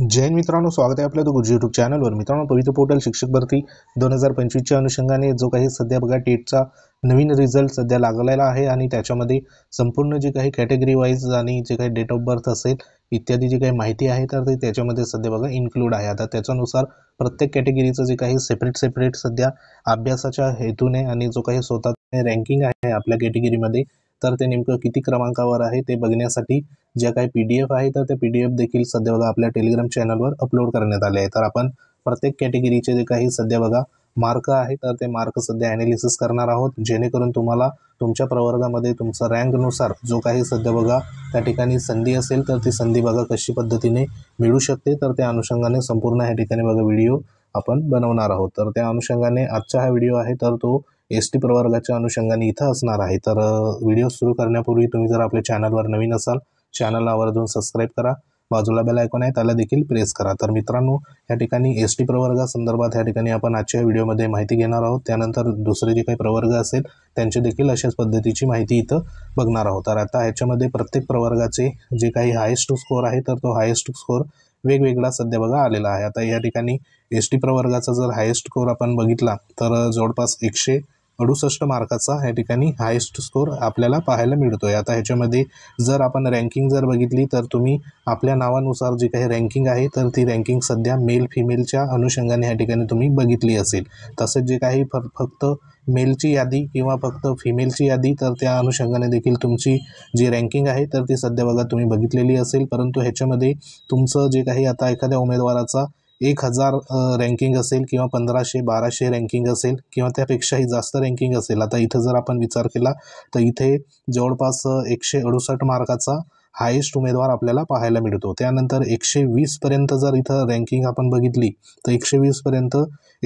जय हिंद मित्रांनो, स्वागत आहे आपल्या गुजरात यूट्यूब चॅनलवर। मित्रांनो, पवित्र पोर्टल शिक्षक भरती 2025 च्या अनुषंगाने जो काही सध्या बघा टेटचा नवीन रिझल्ट सध्या लागलेला आहे आणि त्याच्यामध्ये संपूर्ण जे काही कॅटेगरी वाईज आणि जे काही डेट ऑफ बर्थ असेल इत्यादी जी काही माहिती आहे तर ते त्याच्यामध्ये सध्या बघा इन्क्लूड आहे। आता त्याच्यानुसार प्रत्येक कॅटेगरीचं जे काही सेपरेट सध्या अभ्यासाच्या हेतूने आणि जो काही स्वतः रँकिंग आहे आपल्या कॅटेगरीमध्ये तर ते नेमकं किती क्रमांकावर आहे ते बघण्यासाठी ज्या काही PDF आहे तर ते PDF देखील सध्या बघा आपल्या टेलिग्राम चॅनलवर अपलोड करण्यात आले आहे। तर आपण प्रत्येक कॅटेगरीचे जे काही सध्या बघा मार्क आहे तर ते मार्क सध्या ॲनालिसिस करणार आहोत, जेणेकरून तुम्हाला तुमच्या प्रवर्गामध्ये तुमचा रँकनुसार जो काही सध्या बघा त्या ठिकाणी संधी असेल तर ती संधी बघा कशी पद्धतीने मिळू शकते तर त्या अनुषंगाने संपूर्ण या ठिकाणी बघा व्हिडिओ आपण बनवणार आहोत। तर त्या अनुषंगाने आजचा हा व्हिडिओ आहे तर तो ST प्रवर्गाच्या अनुषंगाने इथं असणार आहे। तर व्हिडिओ सुरू करण्यापूर्वी तुम्ही जर आपल्या चॅनलवर नवीन असाल चॅनलला आवर्जून सबस्क्राईब करा, बाजूला बेल आयकॉन आहे त्याला देखील प्रेस करा। तर मित्रांनो, या ठिकाणी ST प्रवर्गासंदर्भात या ठिकाणी आपण आजच्या व्हिडिओमध्ये माहिती घेणार आहोत। त्यानंतर दुसरे जे काही प्रवर्ग असेल त्यांचे देखील अशाच पद्धतीची माहिती इथं बघणार आहोत। तर आता ह्याच्यामध्ये प्रत्येक प्रवर्गाचे जे काही हायेस्ट स्कोअर आहे तर तो हायेस्ट स्कोअर वेगवेगळा सध्या बघा आलेला आहे। आता या ठिकाणी ST प्रवर्गाचा जर हायेस्ट स्कोअर आपण बघितला तर जवळपास 168 मार्काचा या ठिकाणी हायेस्ट स्कोअर आपल्याला पाहायला मिळतोय। आता ह्याच्यामध्ये जर आपण रँकिंग जर बघितली तर तुम्ही आपल्या नावानुसार जी काही रँकिंग आहे तर ती रँकिंग सध्या मेल फिमेलच्या अनुषंगाने या ठिकाणी तुम्ही बघितली असेल। तसेच जे काही फक्त मेलची यादी किंवा फक्त फिमेलची यादी तर त्या अनुषंगाने देखील तुमची जी रँकिंग आहे तर ती सध्या बघा तुम्ही बघितलेली असेल। परंतु ह्याच्यामध्ये तुमचं जे काही आता एखाद्या उमेदवाराचा 1000 रँकिंग असेल किंवा 1500-1200 रँकिंग असेल किंवा त्यापेक्षाही जास्त रँकिंग असेल। आता इथं जर आपण विचार केला तर इथे जवळपास 168 मार्काचा हायेस्ट उमेदवार आपल्याला पाहायला मिळतो। त्यानंतर 120 पर्यंत जर इथं रँकिंग आपण बघितली तर 120 पर्यंत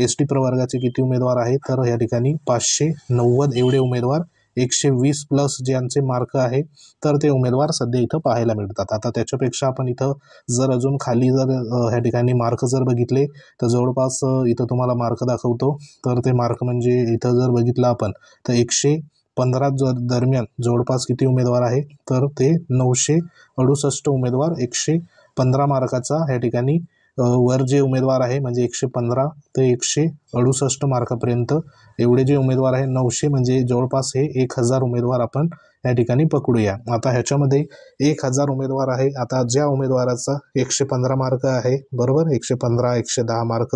ST प्रवर्गाचे किती उमेदवार आहेत तर या ठिकाणी 590 एवढे उमेदवार 120 प्लस ज्यांचे मार्क आहे तर ते उमेदवार सध्या इथं पाहायला मिळतात। आता त्याच्यापेक्षा आपण इथं जर अजून खाली जर ह्या ठिकाणी मार्क जर बघितले तर जवळपास इथं तुम्हाला मार्क दाखवतो। तर ते मार्क म्हणजे इथं जर बघितलं आपण तर 115 दरम्यान जवळपास किती उमेदवार आहे तर ते 968 उमेदवार 115 मार्काचा या ठिकाणी वर जे उमेदवार आहे म्हणजे 115 ते 168 मार्कापर्यंत एवढे जे उमेदवार आहे 900 म्हणजे जवळपास हे 1000 उमेदवार आपण या ठिकाणी पकडूया। आता ह्याच्यामध्ये 1000 उमेदवार आहे। आता ज्या उमेदवाराचा 115 मार्क आहे बरोबर 115 110 मार्क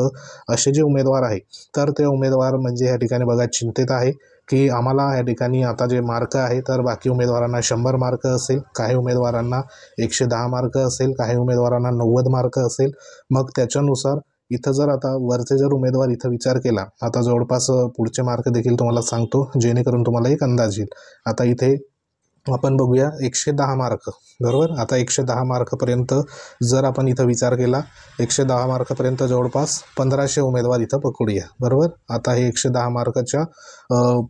असे जे उमेदवार आहे तर ते उमेदवार म्हणजे या ठिकाणी बघा चिंतेत आहे की आम्हाला या ठिकाणी आता जे मार्क आहे तर बाकी उमेदवारांना 100 मार्क असेल, काही उमेदवारांना 110 मार्क असेल, काही उमेदवारांना 90 मार्क असेल। मग त्याच्यानुसार इथं जर आता वरचे जर उमेदवार इथं विचार केला आता जवळपास पुढचे मार्क देखील तुम्हाला सांगतो जेणेकरून तुम्हाला एक अंदाज येईल। आता इथे आपण बघूया 110 मार्क बरोबर। आता 110 मार्कपर्यंत जर आपण इथं विचार केला 110 मार्कपर्यंत जवळपास 1500 उमेदवार इथं पकडूया बरोबर। आता हे 110 मार्काच्या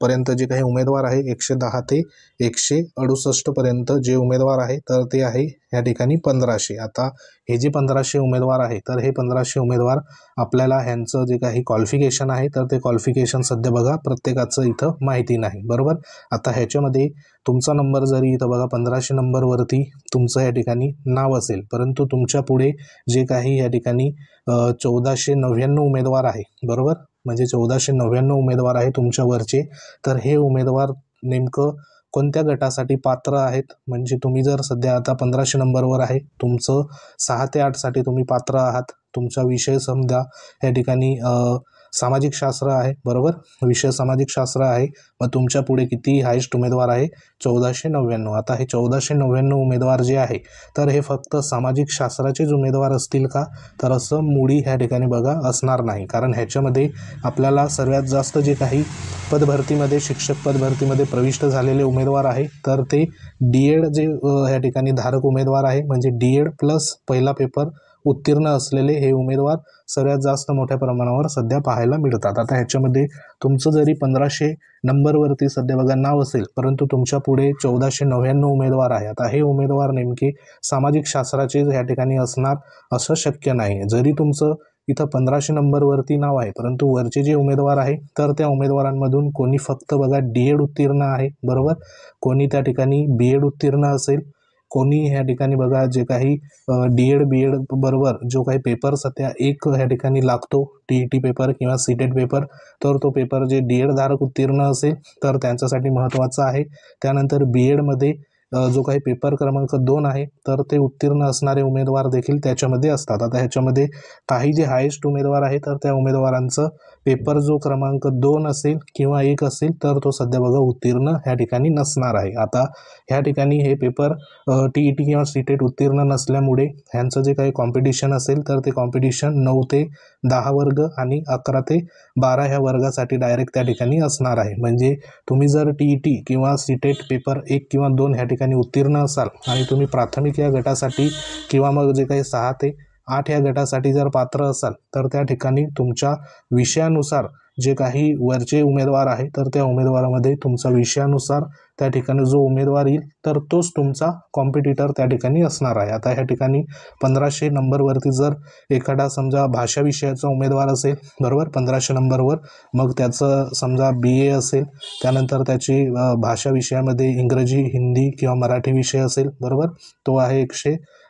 पर्यंत जे काही उमेदवार आहे 110 ते 168 पर्यंत जे उमेदवार आहे तर ते आहे या ठिकाणी 1500। आता हे जे 1500 उमेदवार आहे तर हे 1500 उमेदवार आपल्याला ह्यांचं जे काही क्वालिफिकेशन आहे तर ते क्वालिफिकेशन सध्या बघा प्रत्येकाचं इथं माहिती नाही बरोबर। आता ह्याच्यामध्ये तुमचा नंबर जरी इथं बघा 1500 नंबरवरती तुमचं या ठिकाणी नाव असेल परंतु तुमच्या पुढे जे काही या ठिकाणी 1499 उमेदवार आहे बरोबर, म्हणजे 1499 उमेदवार आहे तुमच्यावरचे। तर हे उमेदवार नेमकं कोणत्या गटासाठी पात्र आहेत म्हणजे तुम्ही जर सध्या आता 1500 नंबरवर आहे तुमचं 6 ते 8 साठी तुम्ही पात्र आहात। तुमचा विषय समजा या ठिकाणी सामाजिक शास्त्र आहे बरोबर, विषय सामाजिक शास्त्र आहे। मग तुमच्या पुढे किती हायेस्ट उमेदवार आहे 1499। आता हे 1499 उमेदवार जे आहे तर हे फक्त सामाजिक शास्त्राचेच उमेदवार असतील का तर असं मुळी ह्या ठिकाणी बघा असणार नाही। कारण ह्याच्यामध्ये आपल्याला सर्वात जास्त जे काही पदभरतीमध्ये शिक्षक पदभरतीमध्ये प्रविष्ट झालेले उमेदवार आहे तर ते DED जे ह्या ठिकाणी धारक उमेदवार आहे म्हणजे DED प्लस पहिला पेपर उत्तीर्ण असलेले हे उमेदवार सर्वात जास्त मोठ्या प्रमाणावर सध्या पाहायला मिळतात। आता ह्याच्यामध्ये तुमचं जरी 1500 नंबरवरती सध्या बघा नाव असेल परंतु तुमच्या पुढे 1499 उमेदवार आहे। आता हे उमेदवार नेमके सामाजिक शास्त्राचे या ठिकाणी असणार असं शक्य नाही। जरी तुमचं इथं 1500 नंबरवरती नाव आहे परंतु वरचे जे उमेदवार आहे तर त्या उमेदवारांमधून कोणी फक्त बघा DED उत्तीर्ण आहे बरोबर, कोणी त्या ठिकाणी BED उत्तीर्ण असेल कोणी ह्या ठिकाणी बघा जे काही डी.एड बी.एड बरोबर जो काही पेपर सध्या एक ह्या ठिकाणी लागतो TET पेपर किंवा CTET पेपर, तर तो पेपर जे डी.एड धारक उत्तीर्ण असेल तर त्यांच्यासाठी महत्त्वाचा आहे. त्यानंतर बी.एडमध्ये जो काही पेपर क्रमांक 2 आहे तर ते उत्तीर्ण असणारे उमेदवार देखील त्याच्यामध्ये असतात. आता ह्याच्यामध्ये काही जे हायेस्ट उमेदवार आहे तर त्या उमेदवारांचं पेपर जो क्रमांक 2 असेल किंवा 1 असेल तर तो सध्या बघा उत्तीर्ण ह्या ठिकाणी नसणार आहे. आता ह्या ठिकाणी हे पेपर TET किंवा CTET उत्तीर्ण नसल्यामुळे ह्यांचं जे काही कॉम्पिटिशन असेल तर ते कॉम्पिटिशन 9 ते 10 वर्ग आणि 11 ते 12 ह्या वर्गासाठी डायरेक्ट त्या ठिकाणी असणार आहे. म्हणजे तुम्ही जर TET किंवा CTET पेपर 1 किंवा 2 ह्या ठिकाणी उत्तीर्ण असाल आणि तुम्ही प्राथमिक या गटासाठी किंवा मग जे काही 6 ते 8 या गटासाठी जर पात्र असाल तर त्या ठिकाणी तुमच्या विषयानुसार जे काही वरचे उमेदवार आहे तर त्या उमेदवारामध्ये तुमचा विषयानुसार त्या ठिकाणी जो उमेदवार येईल तर तोच तुमचा कॉम्पिटिटर त्या ठिकाणी असणार आहे. आता ह्या ठिकाणी 1500 नंबरवरती जर एखादा समजा भाषा विषयाचा उमेदवार असेल बरोबर 1500 नंबरवर, मग त्याचं समजा BA असेल, त्यानंतर त्याची भाषा विषयामध्ये इंग्रजी, हिंदी किंवा मराठी विषय असेल बरोबर, तो आहे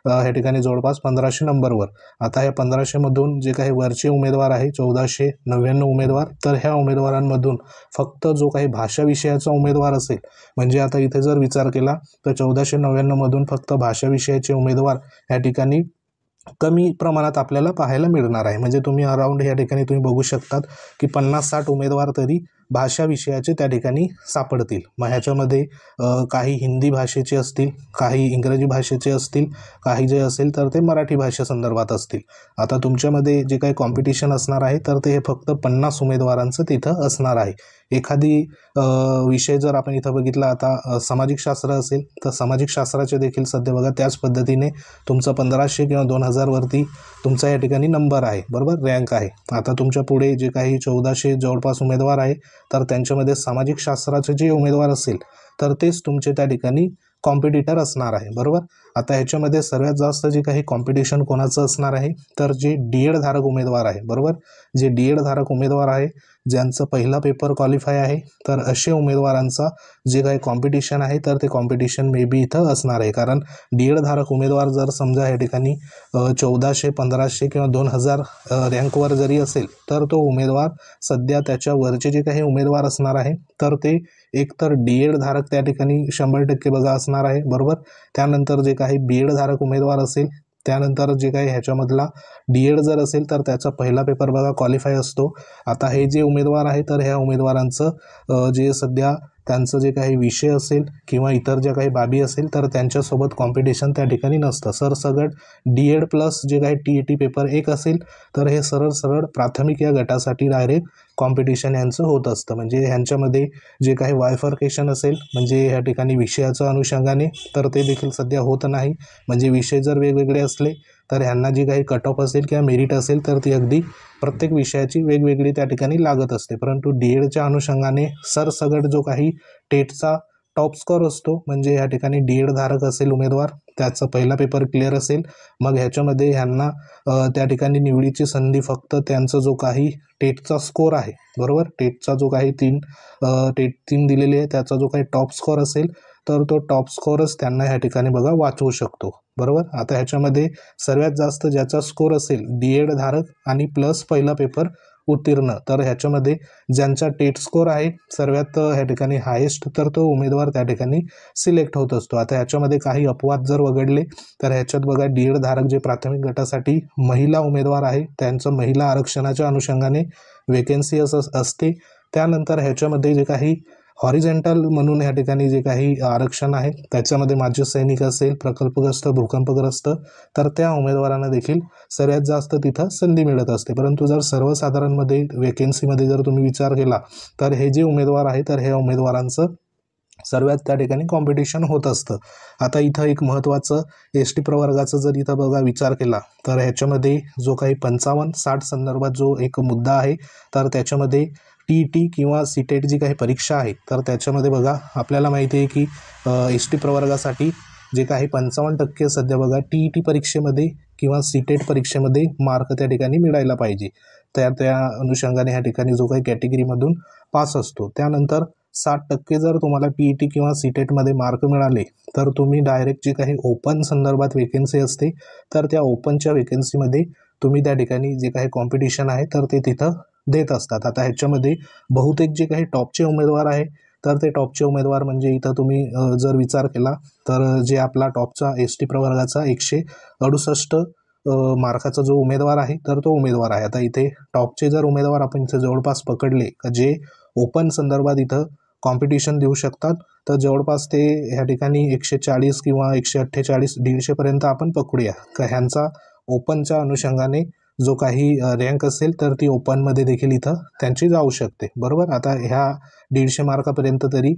ह्या ठिकाणी जवळपास 1500 नंबरवर. आता ह्या 1500 मधून जे काही वरचे उमेदवार आहे 1499 उमेदवार, तर ह्या उमेदवारांमधून फक्त जो काही भाषा विषयाचा उमेदवार असेल, म्हणजे आता इथे जर विचार केला तर 1499 मधून फक्त भाषा विषयाचे उमेदवार या ठिकाणी कमी प्रमाणात आपल्याला पाहायला मिळणार आहे. म्हणजे तुम्ही अराउंड या ठिकाणी तुम्ही बघू शकतात की 50-60 उमेदवार तरी भाषा विषयाचे त्या ठिकाणी सापडतील. मग ह्याच्यामध्ये काही हिंदी भाषेचे असतील, काही इंग्रजी भाषेचे असतील, काही जे असेल तर ते मराठी भाषेसंदर्भात असतील. आता तुमच्यामध्ये जे काही कॉम्पिटिशन असणार आहे तर ते फक्त 50 उमेदवारांचं तिथं असणार आहे. एखादी विषय जर आपण इथं बघितला, आता सामाजिक शास्त्र असेल तर सामाजिक शास्त्राचे देखील सध्या बघा त्याच पद्धतीने तुमचं 1500 किंवा 2000 वरती तुमचा या ठिकाणी नंबर आहे बरोबर, रँक आहे. आता तुमच्या पुढे जे काही 1400 जवळपास उमेदवार आहे तर त्यांच्यामध्ये सामाजिक शास्त्राचे जे उमेदवार असेल तर तेच तुमचे त्या ठिकाणी कॉम्पिटिटर असणार आहे बरोबर. आता ह्याच्यामध्ये सर्वात जास्त जे काही कॉम्पिटिशन कोणाचं असणार आहे तर जे डी.एड धारक उमेदवार आहे बरोबर, जे डी.एड धारक उमेदवार आहे ज्यांचं पहिला पेपर क्वालिफाय आहे तर असे उमेदवारांचा जे काही कॉम्पिटिशन आहे तर ते कॉम्पिटिशन मे बी इथं असणार आहे. कारण डी.एड धारक उमेदवार जर समजा या ठिकाणी 1400, 1500 किंवा 2000 रँकवर जरी असेल तर तो उमेदवार सध्या त्याच्यावरचे जे काही उमेदवार असणार आहे तर ते एकतर डी.एड धारक त्या ठिकाणी 100% बघा असणार आहे बरोबर. त्यानंतर जे काही बी.एड धारक उमेदवार असेल, त्यानंतर जे काही ह्याच्यामधला डी.एड जर असेल तर त्याचा पहिला पेपर बघा क्वालिफाय असतो. आता हे जे उमेदवार आहे तर ह्या उमेदवारांचं जे सध्या त्यांचं जे काही विषय असेल किंवा इतर ज्या काही बाबी असेल तर त्यांच्यासोबत कॉम्पिटिशन त्या ठिकाणी नसतं. सरसकट डी.एड प्लस जे काही TET पेपर 1 असेल तर हे सरळ प्राथमिक या गटासाठी डायरेक्ट कॉम्पिटिशन यांचं होत असतं. म्हणजे ह्यांच्यामध्ये जे काही वायफर्केशन असेल म्हणजे ह्या ठिकाणी विषयाच्या अनुषंगाने तर ते देखील सध्या होत नाही. म्हणजे विषय जर वेगवेगळे असले तर ह्यांना जी काही कट ऑफ असेल किंवा मेरिट असेल तर ती अगदी प्रत्येक विषयाची वेगवेगळी त्या ठिकाणी लागत असते. परंतु डी.एडच्या अनुषंगाने सरसगट जो काही टेटचा टॉप स्कोअर असतो, म्हणजे या ठिकाणी डी.एड धारक असेल उमेदवार त्याचा पहिला पेपर क्लिअर असेल, मग ह्याच्यामध्ये ह्यांना त्या ठिकाणी निवडीची संधी फक्त त्यांचा जो काही टेटचा स्कोअर आहे बरोबर, टेटचा जो काही टेट 3 दिलेली आहे त्याचा जो काही टॉप स्कोअर असेल तर तो टॉप स्कोअरच त्यांना ह्या ठिकाणी बघा वाचवू शकतो बरोबर. आता ह्याच्यामध्ये सर्वात जास्त ज्याचा स्कोअर असेल डी.एड धारक आणि प्लस पहिला पेपर उत्तीर्ण, तर ह्याच्यामध्ये ज्यांचा टेट स्कोअर आहे सर्वात ह्या ठिकाणी हायेस्ट तर तो उमेदवार त्या ठिकाणी सिलेक्ट होत असतो. आता ह्याच्यामध्ये काही अपवाद जर वगळले तर ह्याच्यात बघा डी.एड धारक जे प्राथमिक गटासाठी महिला उमेदवार आहे त्यांचं महिला आरक्षणाच्या अनुषंगाने वेकेन्सी असते. त्यानंतर ह्याच्यामध्ये जे काही हॉरिझॉन्टल म्हणून ह्या ठिकाणी जे काही आरक्षण आहे त्याच्यामध्ये माजी सैनिक असेल, प्रकल्पग्रस्त, भूकंपग्रस्त, तर त्या उमेदवारांना देखील सर्वात जास्त तिथं संधी मिळत असते. परंतु जर सर्वसाधारणमध्ये वेकेन्सीमध्ये जर तुम्ही विचार केला तर हे जे उमेदवार आहे तर ह्या उमेदवारांचं सर्वात त्या ठिकाणी कॉम्पिटिशन होत असतं. आता इथं एक महत्त्वाचं ST प्रवर्गाचा जर इथं बघा विचार केला तर ह्याच्यामध्ये जो काही 55-60 संदर्भात जो एक मुद्दा आहे तर त्याच्यामध्ये TET किंवा CTET जी काही परीक्षा आहे तर त्याच्यामध्ये बघा आपल्याला माहिती आहे की ST प्रवर्गासाठी जे काही 55% सध्या बघा TET परीक्षेमध्ये किंवा CTET परीक्षेमध्ये मार्क त्या ठिकाणी मिळायला पाहिजे. त्या अनुषंगाने ह्या ठिकाणी जो काही कॅटेगरीमधून पास असतो. त्यानंतर 60% जर तुम्हाला TET किंवा CTETमध्ये मार्क मिळाले तर तुम्ही डायरेक्ट जी काही ओपन संदर्भात वेकेन्सी असते तर त्या ओपनच्या वेकेन्सीमध्ये तुम्ही त्या ठिकाणी जे काही कॉम्पिटिशन आहे तर ते तिथं देत असतात. आता ह्याच्यामध्ये बहुतेक जे काही टॉपचे उमेदवार आहे तर ते टॉपचे उमेदवार म्हणजे इथं तुम्ही जर विचार केला तर जे आपला टॉपचा ST प्रवर्गाचा 168 मार्काचा जो उमेदवार आहे तर तो उमेदवार आहे. आता इथे टॉपचे जर उमेदवार आपण इथे जवळपास पकडले का जे ओपन संदर्भात इथं कॉम्पिटिशन देऊ शकतात तर जवळपास ते ह्या ठिकाणी 140 किंवा 148 150पर्यंत आपण पकडूया का ह्यांचा ओपनच्या अनुषंगाने जो काही रँक असेल तर ती ओपनमध्ये देखील इथं त्यांची जाऊ शकते. बरोबर. आता ह्या 150 मार्कापर्यंत तरी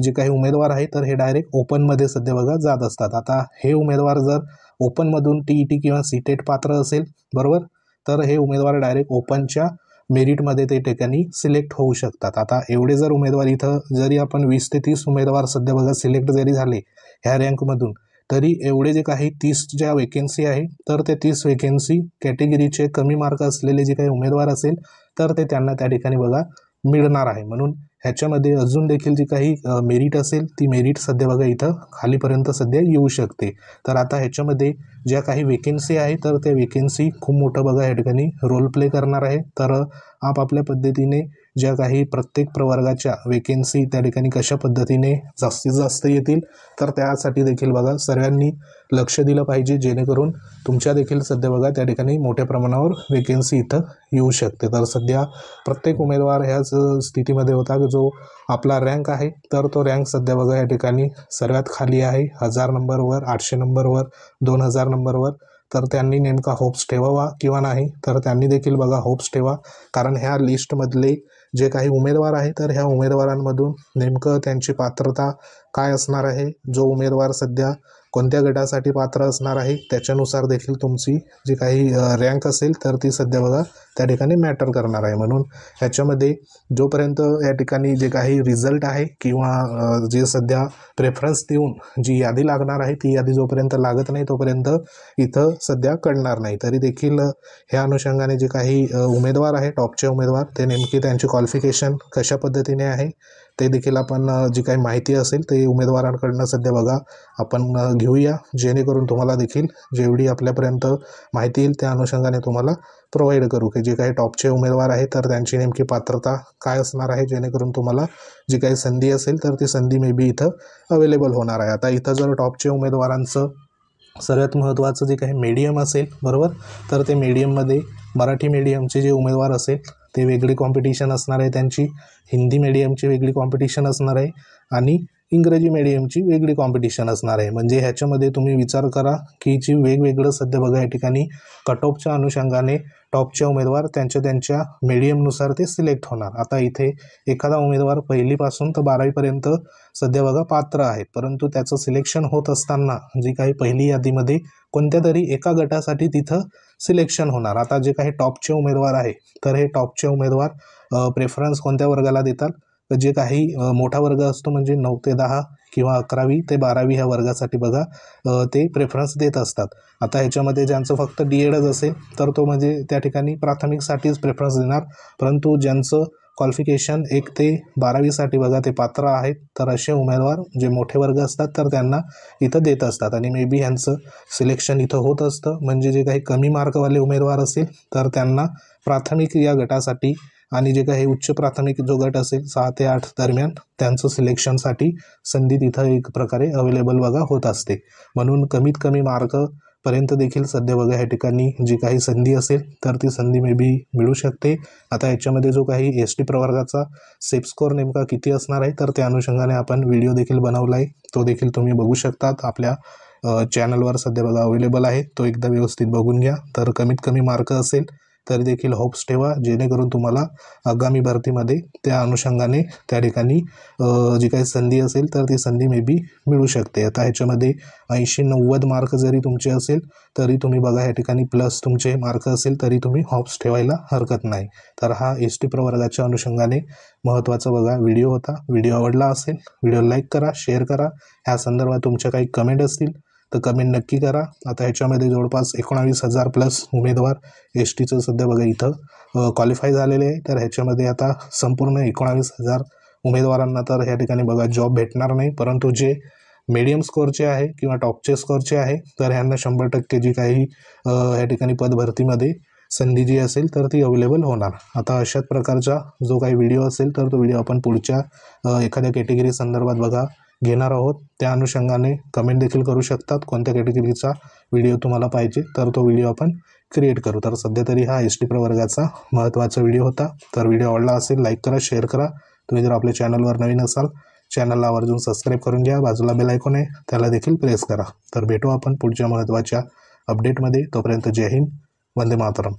जे काही उमेदवार आहे तर हे डायरेक्ट ओपनमध्ये सध्या बघा जात असतात. आता हे उमेदवार जर ओपनमधून TET किंवा CTET पात्र असेल बरोबर तर हे उमेदवार डायरेक्ट ओपनच्या मेरिटमध्ये ते ठिकाणी सिलेक्ट होऊ शकतात. आता एवढे जर उमेदवार इथं जरी आपण 20 ते 30 उमेदवार सध्या बघा सिलेक्ट जरी झाले ह्या रँकमधून तरी एवढे जे काही 30 ज्या वेकेन्सी आहे तर ते 30 वेकेन्सी कॅटेगरीचे कमी मार्क असलेले जे काही उमेदवार असेल तर ते त्यांना त्या ठिकाणी बघा मिळणार आहे. म्हणून ह्याच्यामध्ये अजून देखील जी काही मेरिट असेल ती मेरिट सध्या बघा इथं खालीपर्यंत सध्या येऊ शकते. तर आता ह्याच्यामध्ये ज्या काही वेकेन्सी आहे तर त्या वेकेन्सी खूप मोठं बघा या ठिकाणी रोल प्ले करणार आहे. तर आपापल्या पद्धतीने ज्या काही प्रत्येक प्रवर्गाच्या वेकेन्सी त्या ठिकाणी कशा पद्धतीने जास्तीत जास्त येतील तर त्यासाठी देखील बघा सर्वांनी लक्ष दिलं पाहिजे जेणेकरून तुमच्या देखील सध्या बघा त्या ठिकाणी मोठ्या प्रमाणावर वेकेन्सी इथं येऊ शकते. तर सध्या प्रत्येक उमेदवार ह्याच स्थितीमध्ये होता की जो आपला रँक आहे तर तो रँक सध्या बघा या ठिकाणी सर्वात खाली आहे 1000 नंबरवर, 800 नंबरवर, 2000 नंबरवर. तर त्यांनी नेमका होप्स ठेवावा किंवा नाही तर त्यांनी देखील बघा होप्स ठेवा कारण ह्या लिस्टमधले जे काही उमेदवार आहे तर ह्या उमेदवारांमधून नेमकं त्यांची पात्रता काय असणार आहे, जो उमेदवार सध्या कोणत्या गटासाठी पात्र असणार आहे त्याच्यानुसार देखील तुमची जी काही रँक असेल तर ती सध्या बघा त्या ठिकाणी मॅटर करणार आहे. म्हणून ह्याच्यामध्ये जोपर्यंत या ठिकाणी जे काही रिझल्ट आहे किंवा जे सध्या प्रेफरन्स देऊन जी यादी लागणार आहे ती यादी जोपर्यंत लागत नाही तोपर्यंत इथं सध्या कळणार नाही. तरी देखील ह्या अनुषंगाने जे काही उमेदवार आहे टॉपचे उमेदवार ते नेमकी त्यांची क्वालिफिकेशन कशा पद्धतीने आहे ते देखील आपण जी काही माहिती असेल ते उमेदवारांकडनं सध्या बघा आपण घेऊया जेणेकरून तुम्हाला देखील जेवढी आपल्यापर्यंत माहिती येईल त्या अनुषंगाने तुम्हाला प्रोव्हाइड करू की जे काही टॉपचे उमेदवार आहे तर त्यांची नेमकी पात्रता काय असणार आहे जेणेकरून तुम्हाला जी काही संधी असेल तर ती संधी मे बी इथं अवेलेबल होणार आहे. आता इथं जर टॉपचे उमेदवारांचं सर्वात महत्त्वाचं जे काही मीडियम असेल बरोबर तर ते मीडियममध्ये मराठी मीडियमचे जे उमेदवार असेल ते वेगळी कॉम्पिटिशन असणार आहे त्यांची, हिंदी मीडियमची वेगळी कॉम्पिटिशन असणार आहे आणि इंग्रजी मीडियमची वेगळी कॉम्पिटिशन असणार आहे. म्हणजे ह्याच्यामध्ये तुम्ही विचार करा की जी वेगवेगळं सध्या बघा या ठिकाणी कट ऑफच्या अनुषंगाने टॉपचे उमेदवार त्यांच्या मीडियमनुसार ते सिलेक्ट होणार. आता इथे एखादा उमेदवार पहिलीपासून तर 12वीपर्यंत सध्या बघा पात्र आहे परंतु त्याचं सिलेक्शन होत असताना जी काही पहिली यादीमध्ये कोणत्या तरी एका गटासाठी तिथं सिलेक्शन होणार. आता जे काही टॉपचे उमेदवार आहे तर हे टॉपचे उमेदवार प्रेफरन्स कोणत्या वर्गाला देतात तर जे काही मोठा वर्ग असतो म्हणजे 9 ते 10 किंवा 11वी ते 12वी ह्या वर्गासाठी बघा ते प्रेफरन्स देत असतात. आता ह्याच्यामध्ये ज्यांचं फक्त DEDच असेल तर तो म्हणजे त्या ठिकाणी प्राथमिकसाठीच प्रेफरन्स देणार परंतु ज्यांचं क्वालिफिकेशन 1 ते 12वीसाठी बघा ते पात्र आहेत तर असे उमेदवार जे मोठे वर्ग असतात तर त्यांना इथं देत असतात आणि मे बी ह्यांचं सिलेक्शन इथं होत असतं. म्हणजे जे काही कमी मार्कवाले उमेदवार असेल तर त्यांना प्राथमिक या गटासाठी आणि जे काही उच्च प्राथमिक जो गट असेल 6 ते 8 दरम्यान त्यांचं सिलेक्शनसाठी संधी तिथं एक प्रकारे अवेलेबल बघा होत असते. म्हणून कमीत कमी मार्कपर्यंत देखील सध्या बघा ह्या ठिकाणी जी काही संधी असेल तर ती संधी मे बी मिळू शकते. आता याच्यामध्ये जो काही ST प्रवर्गाचा सेफ स्कोअर नेमका किती असणार आहे तर त्या अनुषंगाने आपण व्हिडिओ देखील बनवला आहे तो देखील तुम्ही बघू शकतात आपल्या चॅनलवर सध्या बघा अवेलेबल आहे. तो एकदा व्यवस्थित बघून घ्या. तर कमीत कमी मार्क असेल तरी देखील होप्स ठेवा जेणेकरून तुम्हाला आगामी भरतीमध्ये त्या अनुषंगाने त्या ठिकाणी जी काही संधी असेल तर ती संधी मे बी मिळू शकते. आता ह्याच्यामध्ये 80-90 मार्क जरी तुमचे असेल तरी तुम्ही बघा ह्या ठिकाणी प्लस तुमचे मार्क असेल तरी तुम्ही होप्स ठेवायला हरकत नाही. तर हा ST प्रवर्गाच्या अनुषंगाने महत्त्वाचा बघा व्हिडिओ होता. व्हिडिओ आवडला असेल व्हिडिओ लाईक करा, शेअर करा. ह्या संदर्भात तुमच्या काही कमेंट असतील तर कमेंट नक्की करा. आता ह्याच्यामध्ये जवळपास 19,000 प्लस उमेदवार STचं सध्या बघा इथं क्वालिफाय झालेले आहे. तर ह्याच्यामध्ये आता संपूर्ण 19,000 उमेदवारांना तर ह्या ठिकाणी बघा जॉब भेटणार नाही, परंतु जे मीडियम स्कोअरचे आहे किंवा टॉपचे स्कोअरचे आहे तर ह्यांना 100% जी काही ह्या ठिकाणी पदभरतीमध्ये संधी जी असेल तर ती अवेलेबल होणार. आता अशाच प्रकारचा जो काही व्हिडिओ असेल तर तो व्हिडिओ आपण पुढच्या एखाद्या कॅटेगरी संदर्भात बघा घेणार आहोत. त्या अनुषंगाने कमेंट देखील करू शकतात कोणत्या कॅटेगरीचा व्हिडिओ तुम्हाला पाहिजे, तर तो व्हिडिओ आपण क्रिएट करू. तर सध्या तरी हा ST प्रवर्गाचा महत्त्वाचा व्हिडिओ होता. तर व्हिडिओ आवडला असेल लाईक करा, शेअर करा. तुम्ही जर आपल्या चॅनलवर नवीन असाल चॅनलला आवर्जून सबस्क्राईब करून घ्या. बाजूला बेल आयकॉन आहे त्याला देखील प्रेस करा. तर भेटू आपण पुढच्या महत्त्वाच्या अपडेटमध्ये. तोपर्यंत जय हिंद, वंदे मातरम.